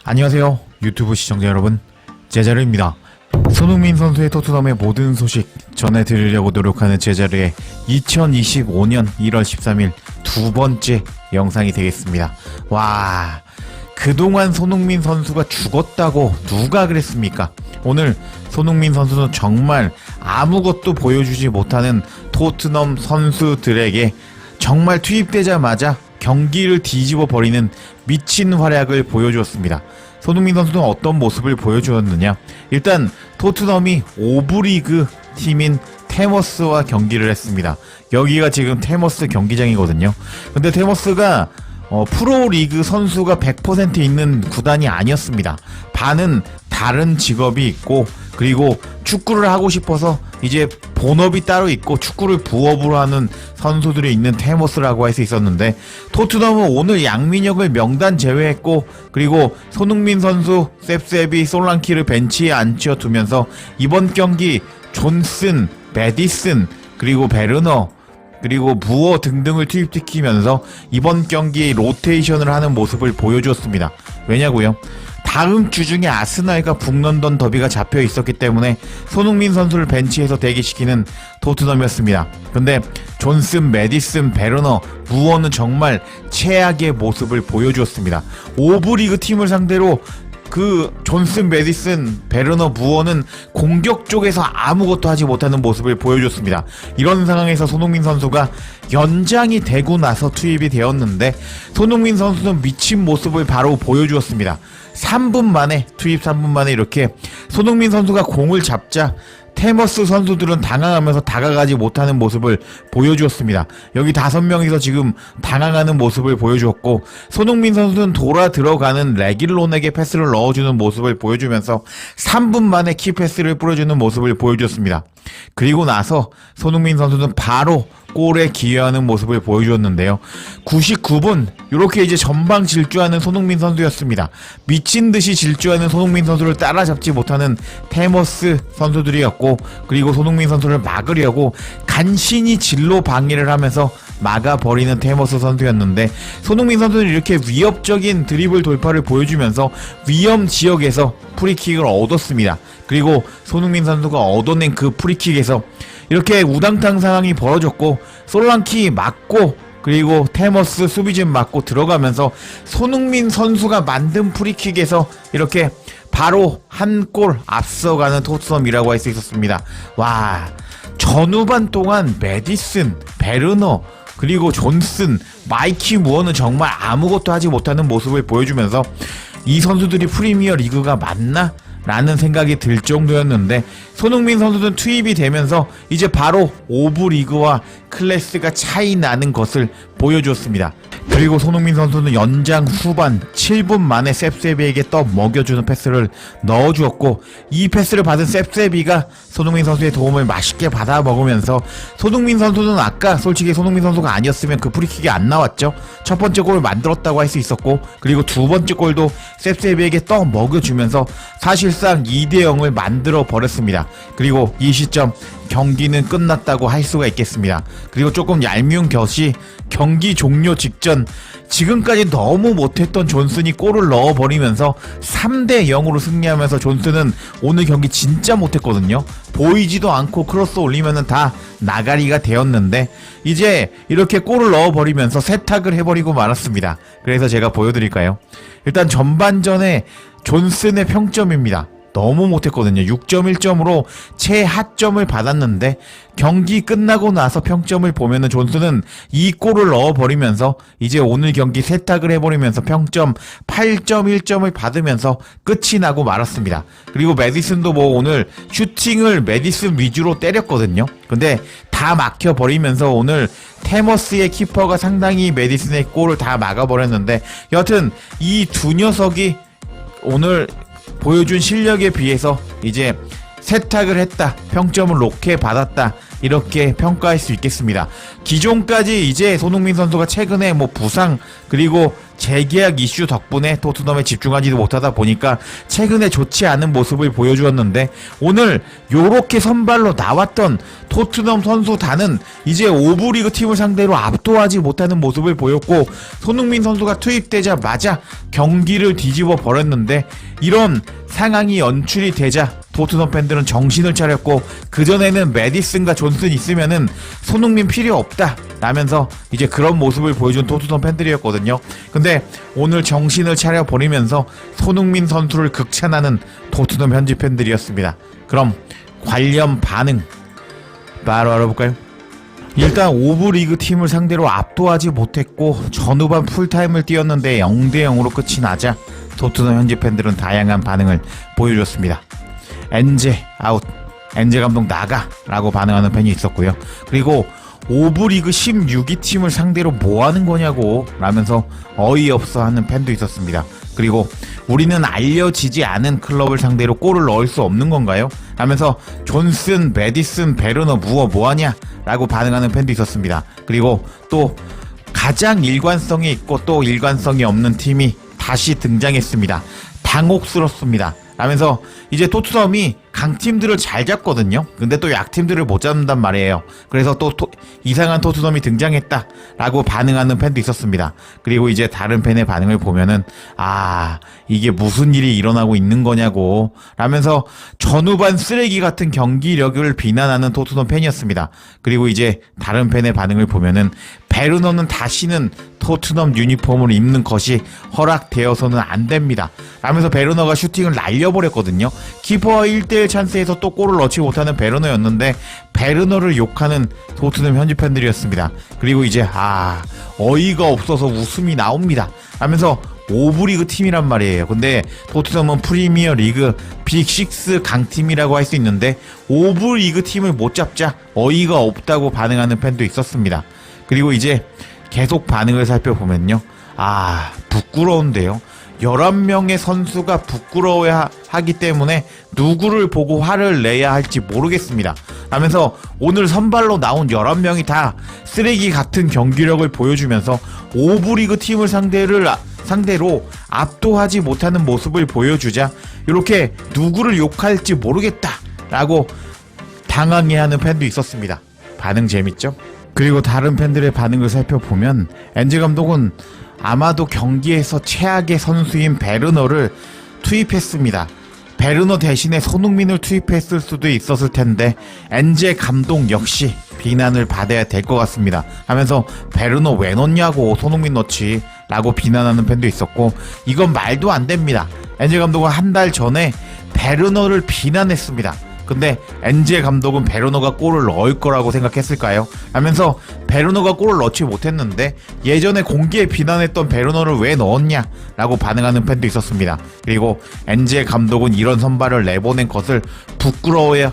안녕하세요 유튜브 시청자 여러분, 제자르입니다. 손흥민 선수의 토트넘의 모든 소식 전해드리려고 노력하는 제자르의 2025년 1월 13일 두 번째 영상이 되겠습니다. 와, 그동안 손흥민 선수가 죽었다고 누가 그랬습니까? 오늘 손흥민 선수는 정말 아무것도 보여주지 못하는 토트넘 선수들에게 정말 투입되자마자 경기를 뒤집어 버리는 미친 활약을 보여주었습니다. 손흥민 선수는 어떤 모습을 보여주었느냐? 일단 토트넘이 5부 리그 팀인 테머스와 경기를 했습니다. 여기가 지금 테머스 경기장이거든요. 근데 테머스가 프로리그 선수가 100% 있는 구단이 아니었습니다. 반은 다른 직업이 있고, 그리고 축구를 하고 싶어서 이제 본업이 따로 있고 축구를 부업으로 하는 선수들이 있는 테머스라고 할 수 있었는데, 토트넘은 오늘 양민혁을 명단 제외했고, 그리고 손흥민 선수, 셉셉이, 솔랑키를 벤치에 앉혀두면서 이번 경기 존슨, 메디슨, 그리고 베르너, 그리고 무어 등등을 투입시키면서 이번 경기에 로테이션을 하는 모습을 보여주었습니다. 왜냐고요? 다음 주 중에 아스날과 북런던 더비가 잡혀 있었기 때문에 손흥민 선수를 벤치에서 대기시키는 토트넘이었습니다. 근데 존슨, 메디슨, 베르너, 무어는 정말 최악의 모습을 보여주었습니다. 5부 리그 팀을 상대로 존슨, 메디슨, 베르너, 무어는 공격 쪽에서 아무것도 하지 못하는 모습을 보여줬습니다. 이런 상황에서 손흥민 선수가 연장이 되고 나서 투입이 되었는데, 손흥민 선수는 미친 모습을 바로 보여주었습니다. 3분 만에, 투입 3분 만에 이렇게 손흥민 선수가 공을 잡자 테머스 선수들은 당황하면서 다가가지 못하는 모습을 보여주었습니다. 여기 5명이서 지금 당황하는 모습을 보여주었고, 손흥민 선수는 돌아 들어가는 레길론에게 패스를 넣어주는 모습을 보여주면서 3분 만에 키패스를 뿌려주는 모습을 보여주었습니다. 그리고 나서 손흥민 선수는 바로 골에 기여하는 모습을 보여주었는데요. 99분 이렇게 이제 전방 질주하는 손흥민 선수였습니다. 미친듯이 질주하는 손흥민 선수를 따라잡지 못하는 테머스 선수들이었고, 그리고 손흥민 선수를 막으려고 간신히 진로 방해를 하면서 막아버리는 테머스 선수였는데, 손흥민 선수는 이렇게 위협적인 드리블 돌파를 보여주면서 위험 지역에서 프리킥을 얻었습니다. 그리고 손흥민 선수가 얻어낸 그 프리킥에서 이렇게 우당탕 상황이 벌어졌고, 솔랑키 맞고, 그리고 테머스 수비진 맞고 들어가면서 손흥민 선수가 만든 프리킥에서 이렇게 바로 한 골 앞서가는 토트넘이라고 할 수 있었습니다. 와, 전후반 동안 메디슨, 베르너, 그리고 존슨, 마이키 무어는 정말 아무것도 하지 못하는 모습을 보여주면서 이 선수들이 프리미어 리그가 맞나? 라는 생각이 들 정도였는데, 손흥민 선수는 투입이 되면서 이제 바로 5부 리그와 클래스가 차이 나는 것을 보여줬습니다. 그리고 손흥민 선수는 연장 후반 7분 만에 셉세비에게 떡 먹여주는 패스를 넣어주었고, 이 패스를 받은 셉세비가 손흥민 선수의 도움을 맛있게 받아 먹으면서, 손흥민 선수는 아까 솔직히 손흥민 선수가 아니었으면 그 프리킥이 안 나왔죠. 첫 번째 골을 만들었다고 할 수 있었고, 그리고 두 번째 골도 셉세비에게 떡 먹여주면서 사실상 2대0을 만들어 버렸습니다. 그리고 이 시점 경기는 끝났다고 할 수가 있겠습니다. 그리고 조금 얄미운 것이 경기 종료 직전 지금까지 너무 못했던 존슨이 골을 넣어버리면서 3대0으로 승리하면서, 존슨은 오늘 경기 진짜 못했거든요. 보이지도 않고 크로스 올리면은 다 나가리가 되었는데, 이제 이렇게 골을 넣어버리면서 세탁을 해버리고 말았습니다. 그래서 제가 보여드릴까요? 일단 전반전에 존슨의 평점입니다. 너무 못했거든요. 6.1점으로 최하점을 받았는데, 경기 끝나고 나서 평점을 보면은 존슨은 이 골을 넣어버리면서 이제 오늘 경기 세탁을 해버리면서 평점 8.1점을 받으면서 끝이 나고 말았습니다. 그리고 메디슨도 뭐 오늘 슈팅을 메디슨 위주로 때렸거든요. 근데 다 막혀버리면서 오늘 테머스의 키퍼가 상당히 메디슨의 골을 다 막아버렸는데, 여하튼 이 두 녀석이 오늘 보여준 실력에 비해서 이제 세탁을 했다, 평점을 높게 받았다, 이렇게 평가할 수 있겠습니다. 기존까지 이제 손흥민 선수가 최근에 뭐 부상, 그리고 재계약 이슈 덕분에 토트넘에 집중하지도 못하다 보니까 최근에 좋지 않은 모습을 보여주었는데, 오늘 요렇게 선발로 나왔던 토트넘 선수단은 이제 5부 리그 팀을 상대로 압도하지 못하는 모습을 보였고, 손흥민 선수가 투입되자마자 경기를 뒤집어 버렸는데, 이런 상황이 연출이 되자 토트넘 팬들은 정신을 차렸고, 그전에는 메디슨과 존슨 있으면은 손흥민 필요 없다 라면서 이제 그런 모습을 보여준 토트넘 팬들이었거든요. 근데 오늘 정신을 차려버리면서 손흥민 선수를 극찬하는 토트넘 현지 팬들이었습니다. 그럼 관련 반응 바로 알아볼까요? 일단 5부 리그 팀을 상대로 압도하지 못했고, 전후반 풀타임을 뛰었는데 0대0으로 끝이 나자 토트넘 현지 팬들은 다양한 반응을 보여줬습니다. 엔제 아웃, 엔제 감독 나가 라고 반응하는 팬이 있었고요. 그리고 5부 리그 16위 팀을 상대로 뭐 하는 거냐고 라면서 어이없어 하는 팬도 있었습니다. 그리고 우리는 알려지지 않은 클럽을 상대로 골을 넣을 수 없는 건가요? 하면서 존슨, 메디슨, 베르너 뭐하냐 라고 반응하는 팬도 있었습니다. 그리고 또 가장 일관성이 있고 또 일관성이 없는 팀이 다시 등장했습니다. 당혹스럽습니다 라면서 이제 토트넘이 강팀들을 잘 잡거든요. 근데 또 약팀들을 못 잡는단 말이에요. 그래서 또 이상한 토트넘이 등장했다 라고 반응하는 팬도 있었습니다. 그리고 이제 다른 팬의 반응을 보면은 이게 무슨 일이 일어나고 있는 거냐고 라면서 전후반 쓰레기 같은 경기력을 비난하는 토트넘 팬이었습니다. 그리고 이제 다른 팬의 반응을 보면은 베르너는 다시는 토트넘 유니폼을 입는 것이 허락되어서는 안 됩니다 라면서 베르너가 슈팅을 날려버렸거든요. 키퍼와 1대1 찬스에서 또 골을 넣지 못하는 베르너였는데, 베르너를 욕하는 토트넘 현지 팬들이었습니다. 그리고 이제 어이가 없어서 웃음이 나옵니다 하면서 5부 리그 팀이란 말이에요. 근데 토트넘은 프리미어 리그 빅6 강팀이라고 할 수 있는데 5부 리그 팀을 못 잡자 어이가 없다고 반응하는 팬도 있었습니다. 그리고 이제 계속 반응을 살펴보면요, 부끄러운데요. 11명의 선수가 부끄러워하기 때문에 누구를 보고 화를 내야 할지 모르겠습니다 하면서 오늘 선발로 나온 11명이 다 쓰레기 같은 경기력을 보여주면서 5부 리그 팀을 상대로 압도하지 못하는 모습을 보여주자 이렇게 누구를 욕할지 모르겠다 라고 당황해하는 팬도 있었습니다. 반응 재밌죠? 그리고 다른 팬들의 반응을 살펴보면 엔제 감독은 아마도 경기에서 최악의 선수인 베르너를 투입했습니다. 베르너 대신에 손흥민을 투입했을 수도 있었을 텐데 엔제 감독 역시 비난을 받아야 될 것 같습니다 하면서 베르너 왜 넣냐고, 손흥민 넣지 라고 비난하는 팬도 있었고, 이건 말도 안 됩니다. 엔제 감독은 한 달 전에 베르너를 비난했습니다. 근데 엔제 감독은 베르너가 골을 넣을 거라고 생각했을까요? 하면서 베르너가 골을 넣지 못했는데 예전에 공개에 비난했던 베르너를 왜 넣었냐 라고 반응하는 팬도 있었습니다. 그리고 엔제 감독은 이런 선발을 내보낸 것을 부끄러워야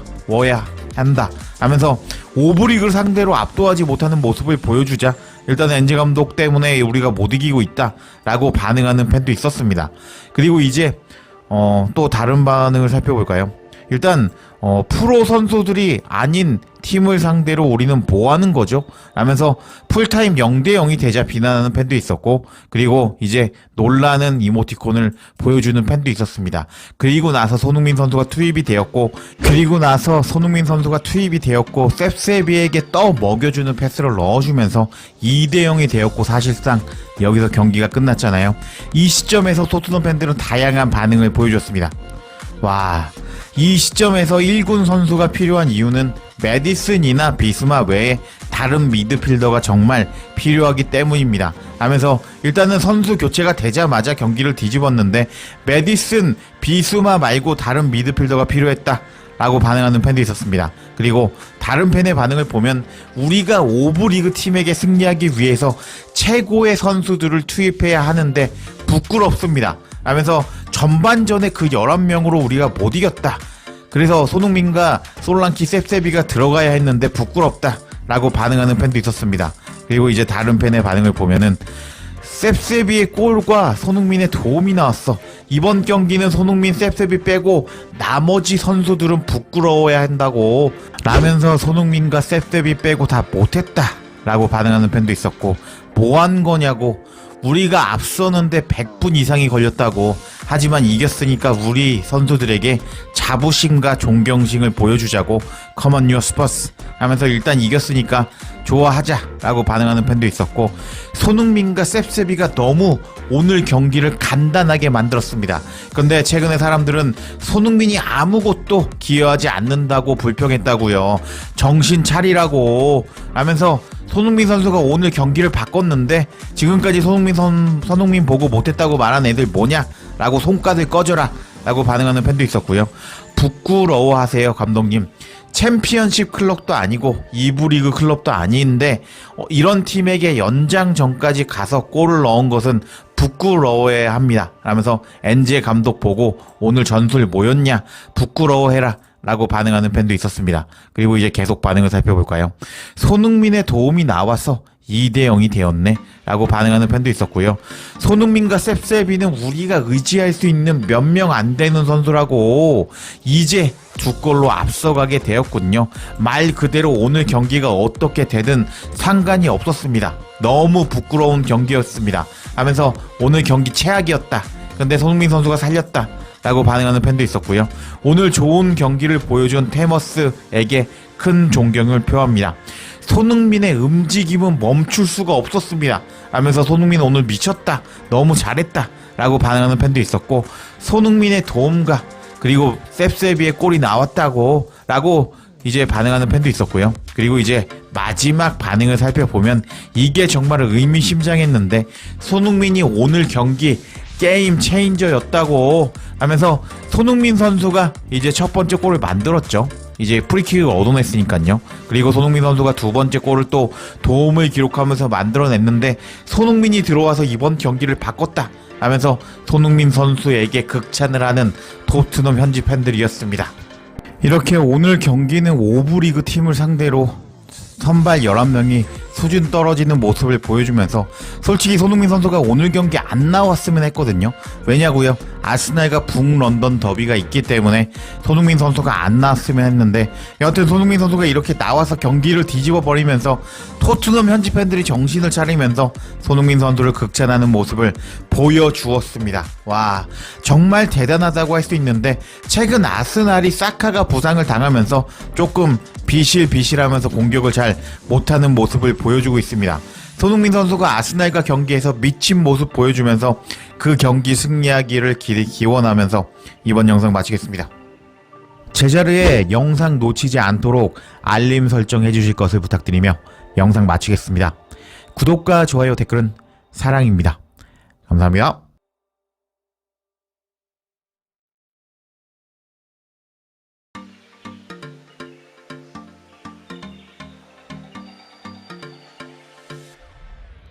한다 하면서 5부 리그를 상대로 압도하지 못하는 모습을 보여주자 일단 엔제 감독 때문에 우리가 못 이기고 있다 라고 반응하는 팬도 있었습니다. 그리고 이제 또 다른 반응을 살펴볼까요? 일단 프로 선수들이 아닌 팀을 상대로 우리는 뭐 하는 거죠? 라면서 풀타임 0대0이 되자 비난하는 팬도 있었고, 그리고 이제 놀라는 이모티콘을 보여주는 팬도 있었습니다. 그리고 나서 손흥민 선수가 투입이 되었고 셉세비에게 떠 먹여주는 패스를 넣어주면서 2대0이 되었고, 사실상 여기서 경기가 끝났잖아요. 이 시점에서 토트넘 팬들은 다양한 반응을 보여줬습니다. 이 시점에서 1군 선수가 필요한 이유는 메디슨이나 비스마 외에 다른 미드필더가 정말 필요하기 때문입니다 하면서 일단은 선수 교체가 되자마자 경기를 뒤집었는데 메디슨, 비스마 말고 다른 미드필더가 필요했다 라고 반응하는 팬도 있었습니다. 그리고 다른 팬의 반응을 보면 우리가 5부 리그 팀에게 승리하기 위해서 최고의 선수들을 투입해야 하는데 부끄럽습니다 하면서 전반전에 그 11명으로 우리가 못 이겼다. 그래서 손흥민과 솔랑키, 셉세비가 들어가야 했는데 부끄럽다 라고 반응하는 팬도 있었습니다. 그리고 이제 다른 팬의 반응을 보면은 셉세비의 골과 손흥민의 도움이 나왔어. 이번 경기는 손흥민, 셉세비 빼고 나머지 선수들은 부끄러워야 한다고 라면서 손흥민과 셉세비 빼고 다 못했다 라고 반응하는 팬도 있었고, 뭐 한 거냐고, 우리가 앞서는데 100분 이상이 걸렸다고. 하지만 이겼으니까 우리 선수들에게 자부심과 존경심을 보여주자고 Come on your Spurs 하면서 일단 이겼으니까 좋아하자 라고 반응하는 팬도 있었고, 손흥민과 셉셉이가 너무 오늘 경기를 간단하게 만들었습니다. 근데 최근에 사람들은 손흥민이 아무것도 기여하지 않는다고 불평했다고요. 정신 차리라고 하면서 손흥민 선수가 오늘 경기를 바꿨는데 지금까지 손흥민 보고 못했다고 말한 애들 뭐냐? 라고 손가락을 꺼져라 라고 반응하는 팬도 있었고요. 부끄러워하세요 감독님. 챔피언십 클럽도 아니고 2부 리그 클럽도 아닌데 이런 팀에게 연장전까지 가서 골을 넣은 것은 부끄러워해야 합니다 라면서 엔제 감독 보고 오늘 전술 뭐였냐 부끄러워해라 라고 반응하는 팬도 있었습니다. 그리고 이제 계속 반응을 살펴볼까요? 손흥민의 도움이 나와서 2대0이 되었네 라고 반응하는 팬도 있었고요. 손흥민과 셉셉이는 우리가 의지할 수 있는 몇 명 안 되는 선수라고. 이제 2골로 앞서가게 되었군요. 말 그대로 오늘 경기가 어떻게 되든 상관이 없었습니다. 너무 부끄러운 경기였습니다 하면서 오늘 경기 최악이었다. 근데 손흥민 선수가 살렸다 라고 반응하는 팬도 있었고요. 오늘 좋은 경기를 보여준 테머스에게 큰 존경을 표합니다. 손흥민의 움직임은 멈출 수가 없었습니다 하면서 손흥민 오늘 미쳤다, 너무 잘했다 라고 반응하는 팬도 있었고, 손흥민의 도움과 그리고 셉셉이의 골이 나왔다고 라고 이제 반응하는 팬도 있었고요. 그리고 이제 마지막 반응을 살펴보면 이게 정말 의미심장했는데, 손흥민이 오늘 경기 게임 체인저였다고 하면서 손흥민 선수가 이제 첫 번째 골을 만들었죠. 이제 프리킥을 얻어냈으니까요. 그리고 손흥민 선수가 두 번째 골을 또 도움을 기록하면서 만들어냈는데, 손흥민이 들어와서 이번 경기를 바꿨다 하면서 손흥민 선수에게 극찬을 하는 토트넘 현지 팬들이었습니다. 이렇게 오늘 경기는 5부 리그 팀을 상대로 선발 11명이 수준 떨어지는 모습을 보여주면서 솔직히 손흥민 선수가 오늘 경기 안 나왔으면 했거든요. 왜냐고요? 아스날과 북런던 더비가 있기 때문에 손흥민 선수가 안 나왔으면 했는데, 여하튼 손흥민 선수가 이렇게 나와서 경기를 뒤집어 버리면서 토트넘 현지 팬들이 정신을 차리면서 손흥민 선수를 극찬하는 모습을 보여주었습니다. 와, 정말 대단하다고 할 수 있는데, 최근 아스날이 사카가 부상을 당하면서 조금 비실비실하면서 공격을 잘 못하는 모습을 보여주고 있습니다. 손흥민 선수가 아스날과 경기에서 미친 모습 보여주면서 그 경기 승리하기를 기원하면서 이번 영상 마치겠습니다. 제자리에 영상 놓치지 않도록 알림 설정해 주실 것을 부탁드리며 영상 마치겠습니다. 구독과 좋아요, 댓글은 사랑입니다. 감사합니다.